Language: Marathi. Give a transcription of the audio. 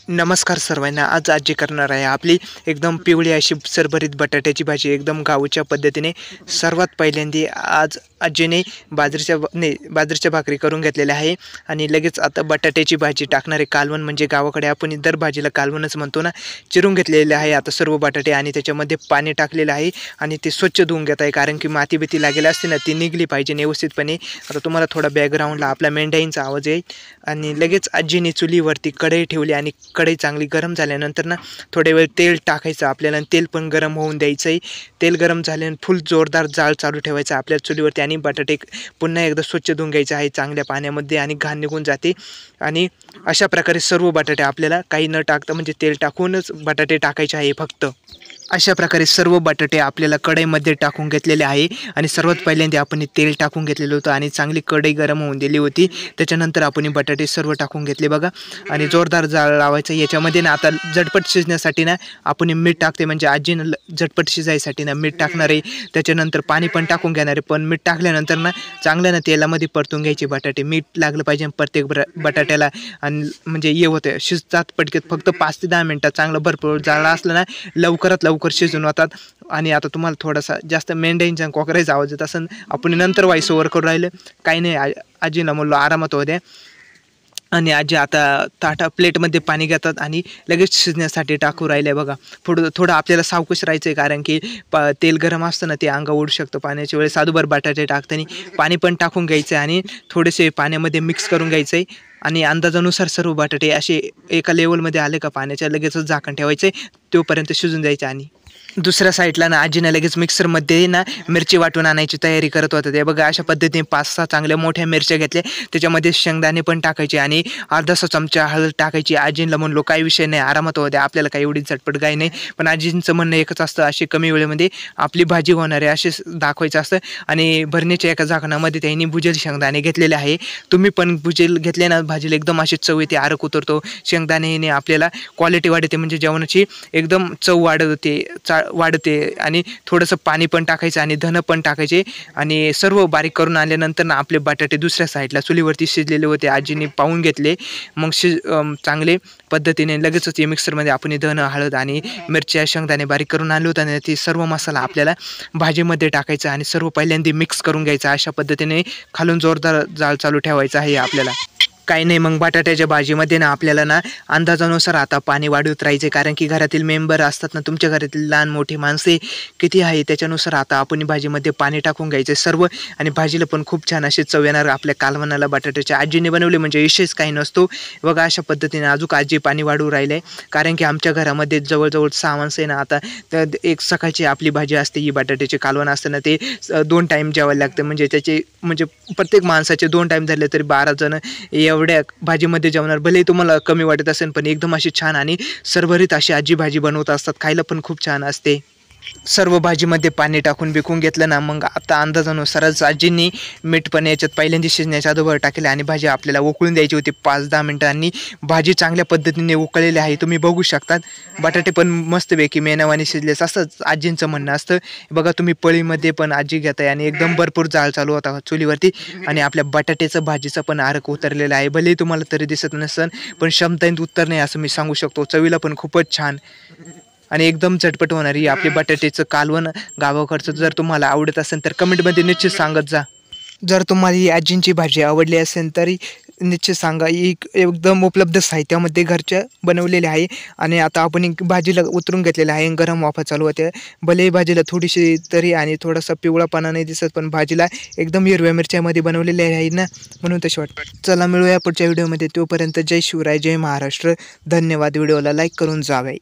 नमस्कार सर्वांना. आज आजी करणार आहे आपली एकदम पिवळी अशी सरभरीत बटाट्याची भाजी एकदम गावच्या पद्धतीने. सर्वात पहिल्यांदा आज आजीने बाजरीच्या भाकरी करून घेतलेल्या आहे आणि लगेच आता बटाट्याची भाजी टाकणारे. कालवण म्हणजे गावाकडे आपण दर भाजीला कालवणच म्हणतो ना. चिरून घेतलेले आहे आता सर्व बटाटे आणि त्याच्यामध्ये पाणी टाकलेलं आहे आणि ते स्वच्छ धुवून घेत आहे, कारण की माती बिती लागेल असते ना, ती निघली पाहिजे व्यवस्थितपणे. आता तुम्हाला थोडा बॅकग्राऊंडला आपला मेंढ्यांचा आवाज येईल. आणि लगेच आजीने चुलीवरती कढई ठेवली आणि कढई चांगली गरम झाल्यानंतर ना थोडे वेळ तेल टाकायचं आपल्याला. तेल पण गरम होऊन द्यायचं आहे. तेल गरम झाल्यानंतर फुल जोरदार जाळ चालू ठेवायचं आपल्या चुलीवरती आणि बटाटे पुन्हा एकदा स्वच्छ धुवून घ्यायचं आहे चांगल्या पाण्यामध्ये आणि घाण निघून जाते. आणि अशा प्रकारे सर्व बटाटे आपल्याला काही न टाकता म्हणजे तेल टाकूनच बटाटे टाकायचे आहे फक्त. अशा प्रकारे सर्व बटाटे आपल्याला कढईमध्ये टाकून घेतलेले आहे आणि सर्वात पहिल्यांदा आपण तेल टाकून घेतलेलं होतं आणि चांगली कढई गरम होऊन दिली होती. त्याच्यानंतर आपण बटाटे सर्व टाकून घेतले बघा आणि जोरदार जाळ लावायचं. याच्यामध्ये ना आता झटपट शिजण्यासाठी ना आपण मीठ टाकते, म्हणजे आजीनं झटपट शिजायसाठी ना मीठ टाकणार आहे. त्याच्यानंतर पाणी पण टाकून घेणार आहे, पण मीठ टाकल्यानंतर ना चांगलं ना तेलामध्ये परतून घ्यायचे बटाटे. मीठ लागलं पाहिजे प्रत्येक बटाट्याला आणि म्हणजे हे होतं शिजतात पटकन. फक्त 5 ते 10 मिनटात चांगलं भरपूर जाळला असलं ना लवकरात लवकर शिजून होतात. आणि आता तुम्हाला थोडासा जास्त मेंढ्यांचा कोकरायचा आवाज येत असेल, आपण नंतर व्हॉइस ओव्हर करून राहिलं. काही नाही, आजीला म्हणलो आरामात होत्या. आणि आजी आता प्लेटमध्ये पाणी घेतात आणि लगेच शिजण्यासाठी टाकू राहिले बघा. थोडं आपल्याला सावकाश राहायचं आहे, कारण की तेल गरम असतं ना, ते अंगावर उडू शकतं पाण्याच्या वेळेस. साधूभर बटाटे टाकताना पाणी पण टाकून घ्यायचं आहे आणि थोडेसे पाण्यामध्ये मिक्स करून घ्यायचं आहे. आणि अंदाजानुसार सर्व बटाटे असे एका लेवलमध्ये आले का पाण्याच्या लगेचच झाकण ठेवायचं आहे, तोपर्यंत शिजून जायचं. आणि दुसऱ्या साईडला ना आजीने लगेच मिक्सरमध्ये ना मिरची वाटून आणायची तयारी करत होतं. ते बघा अशा पद्धतीने 5-6 चांगल्या मोठ्या मिरच्या घेतल्या. त्याच्यामध्ये शेंगदाणे पण टाकायचे आणि अर्धासा चमचा हळद टाकायची. आजींना म्हणलो काही विषय नाही, आरामात होत्या, आपल्याला काही एवढी झटपट काही नाही. पण आजींचं म्हणणं एकच असतं, अशी कमी वेळेमध्ये आपली भाजी होणार आहे असे दाखवायचं असतं. आणि भरणीच्या एका झाकणामध्ये त्यांनी भुजेल शेंगदाणे घेतलेले आहे. तुम्ही पण भुजेल घेतले ना भाजीला एकदम अशी चव येते, आरक उतरतो. शेंगदाणेने आपल्याला क्वालिटी वाढते, म्हणजे जेवणाची एकदम चव वाढते. आणि थोडंसं पाणी पण टाकायचं आणि धनं पण टाकायचे आणि सर्व बारीक करून आल्यानंतर ना आपले बटाटे दुसऱ्या साईडला चुलीवरती शिजलेले होते. आजीने पाहून घेतले. मग चांगले पद्धतीने लगेचच मिक्सरमध्ये आपण धनं हळद आणि मिरच्या शेंगदाणे बारीक करून आणले होते आणि ते सर्व मसाला आपल्याला भाजीमध्ये टाकायचा आणि सर्व पहिल्यांदा मिक्स करून घ्यायचा. अशा पद्धतीने खालून जोरदार जाळ चालू ठेवायचा आहे आपल्याला. काही नाही, मग बटाट्याच्या भाजीमध्ये ना आपल्याला ना अंदाजानुसार आता पाणी वाढवत राहायचे, कारण की घरातील मेंबर असतात ना, तुमच्या घरातील लहान मोठी माणसे किती आहे त्याच्यानुसार आता आपण भाजीमध्ये पाणी टाकून घ्यायचे सर्व. आणि भाजीला पण खूप छान अशी चव येणार आपल्या कालवणाला. बटाट्याच्या आजीने बनवले म्हणजे विशेष काही नसतो बघा. अशा पद्धतीने अजून आजी पाणी वाढवू राहिले, कारण की आमच्या घरामध्ये जवळजवळ 6 माणसं आहे ना. आता तर एक सकाळची आपली भाजी असते, ही बटाट्याचे कालवण असतं ना, ते 2 टाईम जेवायला लागतं. म्हणजे त्याचे म्हणजे प्रत्येक माणसाचे 2 टाईम झाले तरी 12 जण एवढ्या भाजीमध्ये जेवणार. भले तुम्हाला कमी वाटत असेल, पण एकदम अशी छान आणि सरभरीत अशी आजी भाजी बनवत असतात. खायला पण खूप छान असते. सर्व भाजीमध्ये पाणी टाकून बिकून घेतलं ना, मग आता अंदाजानुसारच आजींनी मीठ पण याच्यात पहिल्यांदा शिजण्याच्या अगोदर टाकले आणि भाजी आपल्याला उकळून द्यायची होती 5-10 मिनिटांनी. भाजी चांगल्या पद्धतीने उकळलेली आहे, तुम्ही बघू शकतात. बटाटे पण मस्तपैकी मेनावाने शिजलेस असंच आजींचं म्हणणं असतं. बघा तुम्ही पळीमध्ये पण आजी घेताय आणि एकदम भरपूर जाळ चालू होता चुलीवरती आणि आपल्या बटाट्याचं भाजीचं पण आरक उतरलेलं आहे. भले तुम्हाला तरी दिसत नसेल, पण क्षमतेत उत्तर नाही असं मी सांगू शकतो. चवीला पण खूपच छान आणि एकदम झटपट होणारी आपली बटाट्याचं कालवण गावाकडचं. जर तुम्हाला आवडत असेल तर कमेंटमध्ये निश्चित सांगत जा. जर तुम्हाला ही आजींची भाजी आवडली असेल तरी निश्चित सांगा. ही एकदम उपलब्ध साहित्यामध्ये घरच्या बनवलेले आहे. आणि आता आपण भाजीला उतरून घेतलेलं आहे, गरम वाफा चालू होते. भले भाजीला थोडीशी तरी आणि थोडासा पिवळापणा नाही दिसत, पण भाजीला एकदम हिरव्या मिरच्यामध्ये बनवलेले आहे ना, म्हणून तशी वाटतं. चला मिळूया पुढच्या व्हिडिओमध्ये. तोपर्यंत जय शिवराय, जय महाराष्ट्र. धन्यवाद. व्हिडिओला लाईक करून जावे.